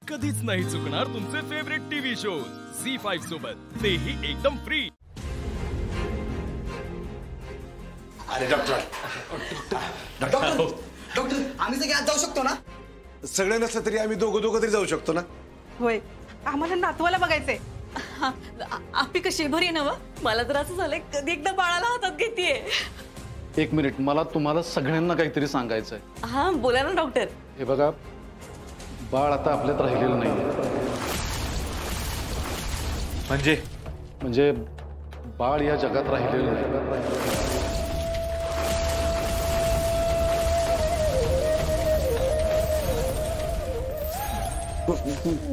कधीच नाही चुकणार तुमचे फेवरेट टीव्ही शोज झी5 सोबत, तेही एकदम फ्री। अरे डॉक्टर डॉक्टर डॉक्टर आम्ही सगळे आज जाऊ शकतो ना? सगळे नसलं तरी आम्ही दोघं तरी जाऊ शकतो ना? होय, आम्हाला नातवाला बघायचंय। आपली कशी बरी आहे ना? मला तर असं झालंय कधी एकदा बाळाला हातात घेतीये। एक मिनिट, मला तुम्हाला सगळ्यांना काहीतरी सांगायचंय। हा बोला ना डॉक्टर। हे बघा, बाळ आता आपल्यात राहिलेलं नाही। म्हणजे बाळ या जगात राहिलेलं नाही।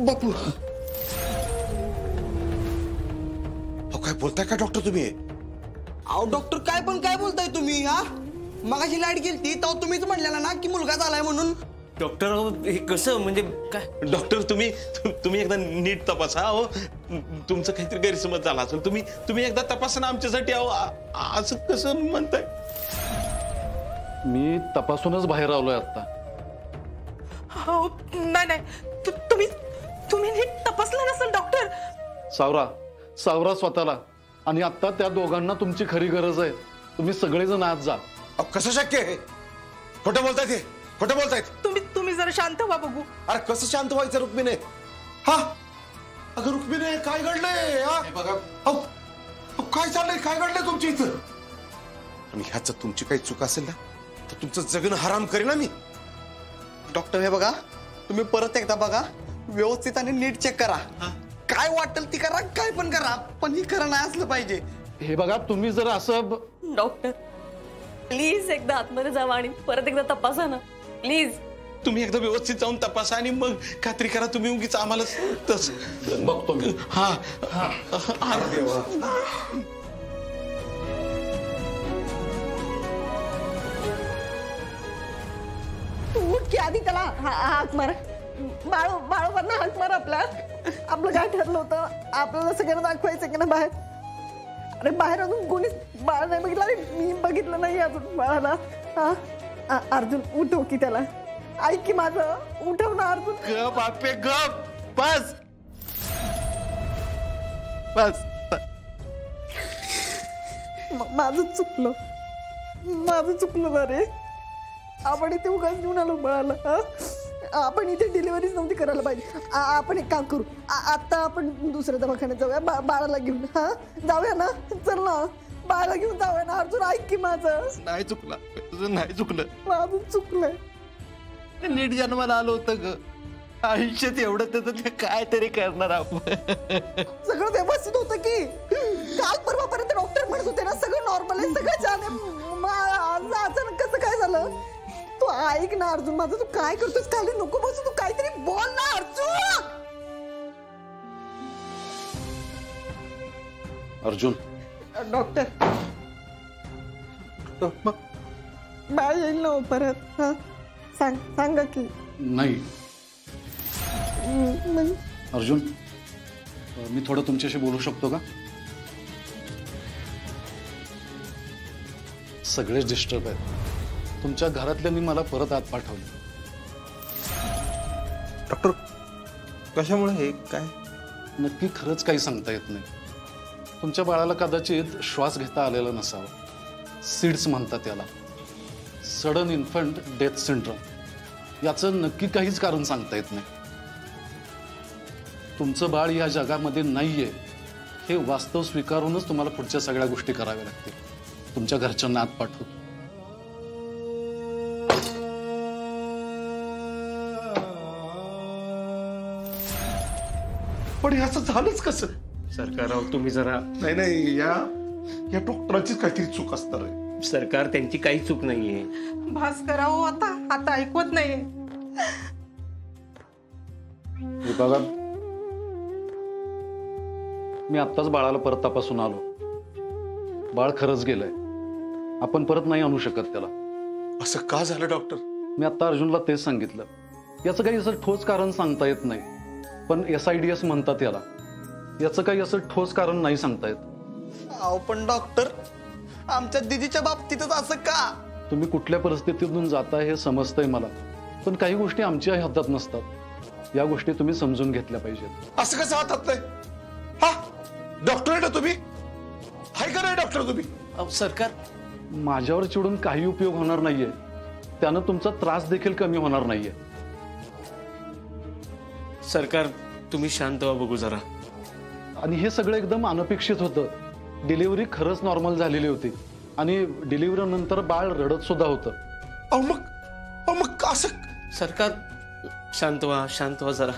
बापू काय बोलताय का डॉक्टर तुम्ही? अहो डॉक्टर काय बोलताय तुम्ही? हा मगाशी लाईट गेलती तेव्हा तुम्हीच म्हणलेला ना की मुलगा झालाय म्हणून। डॉक्टर हे कसं म्हणजे काय? डॉक्टर तुम्ही एकदा नीट तपासा। अहो तुमचं काहीतरी गैरसमज झाला असेल, तुम्ही एकदा तपासा ना आमच्यासाठी। अहो असं कसं म्हणताय? मी तपासूनच बाहेर आलोय आता। हो नाही, तुम्ही नीट तपासलं नसेल डॉक्टर। सावरा स्वतःला, आणि आता त्या दोघांना तुमची खरी गरज आहे। तुम्ही सगळेजण आज जा। कसं शक्य आहे? खोटं बोलतायत, हे खोटं बोलतायत। तुम्ही जरा शांत व्हा बघू। अरे कसं शांत व्हायचं रुक्मिणी? हा अगं रुक्मिणी काय घडलंय? काय चाललंय? काय घडलंय तुमच्या इथं? आणि ह्याच तुमची काही चूक असेल ना तर तुमचं जगणं हराम करेन ना मी। डॉक्टर हे बघा, तुम्ही परत एकदा बघा, व्यवस्थित आणि नीट चेक करा। काय वाटेल ती करा, काय पण करा, पण ही खरं नाही असलं पाहिजे। हे बघा, तुम्ही जर असं डॉक्टर प्लीज एकदा आतमध्ये जावा आणि परत एकदा तपासा ना प्लीज। तुम्ही एकदा व्यवस्थित जाऊन तपासा आणि मग खात्री करा। तुम्ही उगीच आम्हाला तसं बघतो मी। हा उठ की आधी त्याला हाक मार। बाळूवरनं हाक मार। आपलं काय ठरलं होतं? आपल्याला सगळ्यांना दाखवायचं की ना बाहेर? अरे बाहेर अजून कोणीच बाळ नाही बघितलं। अरे मी बघितलं नाही अजून बाळाला। अर्जुन उठव की त्याला। ऐक की माझं, उठव ना अर्जुन। गप आपे गप, बस बस। माझं चुकलं ना रे। आपण इथे उगाच घेऊन आलो बाळाला। आपण इथे डिलिव्हरीच नव्हती करायला पाहिजे। आपण एक काम करू, आता आपण दुसऱ्या दवाखान्यात जाऊया बाळाला घेऊन। जाऊया ना, चल ना, बाळाला घेऊन जाऊया ना। अर्जुन ऐक की माझं। नाही चुकलं, तुझं नाही चुकलं। माझं चुकलंय। नीट जन्माला आलो होतं ग, आयुष्यात एवढं त्याचं ते काय तरी करणार आपण। सगळं व्यवस्थित होतं की? काल परवापर्यंत डॉक्टर म्हणत होते ना सगळं नॉर्मल आहे, सगळं छान आहे। अचानक कसं काय झालं? तू ऐक ना अर्जुन माझं, तू काय करतोस? खाली नको बसू, तू काहीतरी बोल ना अर्जुन। डॉक्टर बाळ येईल ना परत? सांगा की। नाही अर्जुन, मी थोडं तुमच्याशी बोलू शकतो का? सगळेच डिस्टर्ब आहेत। तुमच्या घरातल्यांनी मला परत आत पाठवलं। डॉक्टर कशामुळे? हे काय नक्की खरंच काही सांगता येत नाही। तुमच्या बाळाला कदाचित श्वास घेता आलेला नसावा। सीड्स म्हणतात त्याला, सडन इन्फंट डेथ सिंड्रोम। याचं नक्की काहीच कारण सांगता येत नाही। तुमचं बाळ या जगामध्ये नाहीये हे वास्तव स्वीकारूनच तुम्हाला पुढच्या सगळ्या गोष्टी कराव्या लागतील। तुमच्या घरच्यांना आत पाठवतो। पण ह्याचं झालंच कसं? सरकार तुम्ही जरा नाही या डॉक्टरांचीच काहीतरी चूक असणार आहे। सरकार त्यांची काही चूक नाहीये। भास्करराव आता ऐकवत नाही। बघा, मी आत्ताच बाळाला परत तपासून आलो। बाळ खरंच गेलंय। आपण परत नाही आणू शकत त्याला। असं का झालं डॉक्टर? मी आता अर्जुनला तेच सांगितलं। याचं काही असं ठोस कारण सांगता येत नाही, पण SIDS म्हणतात याला। याचं काही असं ठोस कारण नाही सांगता येत। अहो पण डॉक्टर, आमच्या दीदीच्या बाबतीतच असं का? तुम्ही कुठल्या परिस्थितीतून जाता हे समजतंय मला, पण काही गोष्टी आमच्या हातात नसतात। या गोष्टी तुम्ही समजून घेतल्या पाहिजेत. असं कसं हातात नाही? हा, डॉक्टर आहे ना तुम्ही? हाय का नाही डॉक्टर तुम्ही? अहो, सरकार माझ्यावर चिडून काही उपयोग होणार नाहीये. त्यानं तुमचा त्रास देखील कमी होणार नाहीये. सरकार तुम्ही शांत व्हा बघू जरा. आणि हे सगळं एकदम अनपेक्षित होतं. डिलिव्हरी खरंच नॉर्मल झालेली होती आणि डिलिव्हरी नंतर बाळ रडत सुद्धा होतं. अहो मग असं सरकार शांत व्हा जरा.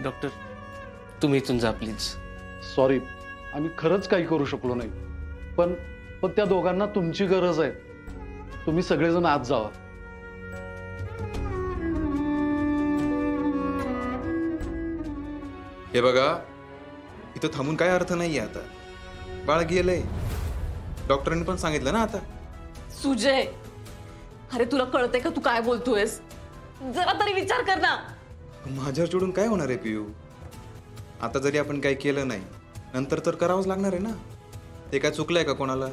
डॉक्टर तुम्ही इथून जा प्लीज. सॉरी, आम्ही खरंच काही करू शकलो नाही. पण त्या दोघांना तुमची गरज आहे. तुम्ही सगळेजण आत जावा. हे बघा, इथं थांबून काय अर्थ नाहीये. आता बाळ गेलंय, डॉक्टरांनी पण सांगितलं ना. आता सुजय, अरे तुला कळतंय का तू काय बोलतोयस? जरा तरी विचार कर ना. माझ्यावर चिडून काय होणार आहे पियू? आता जरी आपण काही केलं नाही, नंतर तर करावंच लागणार आहे ना. ते काय चुकलंय का कोणाला?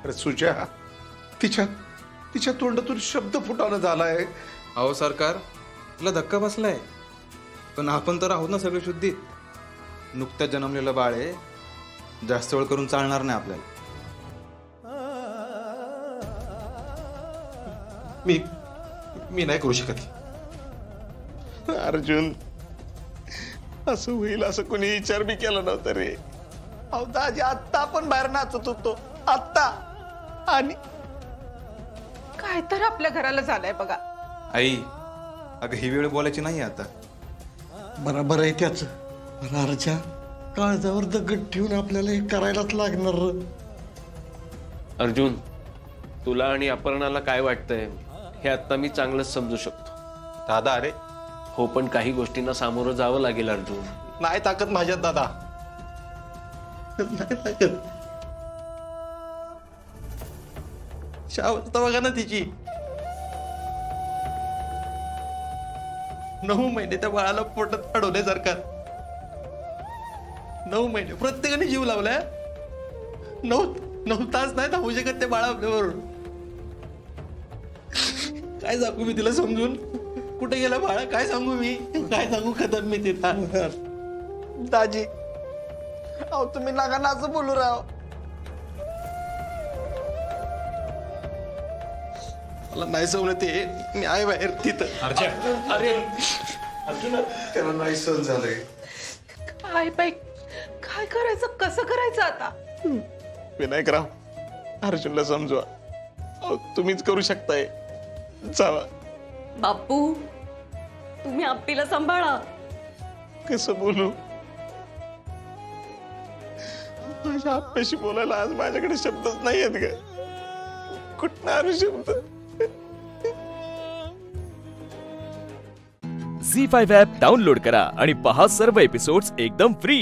अरे सुजा, तिच्या तोंडातून शब्द फुटावं झालाय. अहो सरकार, तिला धक्का बसलाय, पण आपण तर आहोत ना सगळे शुद्धीत. नुकत्याच जन्मलेलं बाळ आहे, जास्त वेळ करून चालणार नाही आपल्याला. मी नाही करू शकत. अर्जुन, असं होईल असं कोणी विचार बी केला नव्हता रे. अहो दाजी, आत्ता आपण बाहेर नाचत होतो, आत्ता. आणि काय तर आपल्या घराला झालंय बघा. आई, अगं ही वेळ बोलायची नाही आता. बरोबर आहे त्याच. अर्जा, काळजावर दगड ठेवून आपल्याला हे करायलाच लागणार. अर्जुन, तुला आणि अपर्णाला काय वाटतंय हे आता मी चांगलंच समजू शकतो. दादा, अरे हो, पण काही गोष्टींना सामोरं जावं लागेल अर्जुन. नाही ताकद माझ्यात दादा, नाही ताकद. शावस्था बघा ना तिची. 9 महिने त्या बाळाला पोटात अडवले सरकार. 9 महिने प्रत्येकाने जीव लावलाय. 9 तास नाही थांबू शकत ते बाळा आपल्याबरोबर. काय सांगू मी तिला समजून? कुठे गेला बाळा? काय सांगू मी? काय सांगू खतम मी तिला. दाजी, अहो तुम्ही नका ना असं बोलू राव. मला नाही समजलं ते. मी आहे बाहेर तिथं. अरे त्याला नाही सहन झालंय. काय बाई, काय करायचं, कसं करायचं आता? विनायकराव, अर्जुनला समजवा. अहो तुम्हीच करू शकताय. जावा. बापू, तुम्ही आप्पीला सांभाळा. कसं बोलू? माझ्या आप्याशी बोलायला आज माझ्याकडे शब्दच नाही आहेत का? कुठं आले शब्द? झी5 ॲप डाउनलोड करा आणि पहा सर्व एपिसोड्स एकदम फ्री.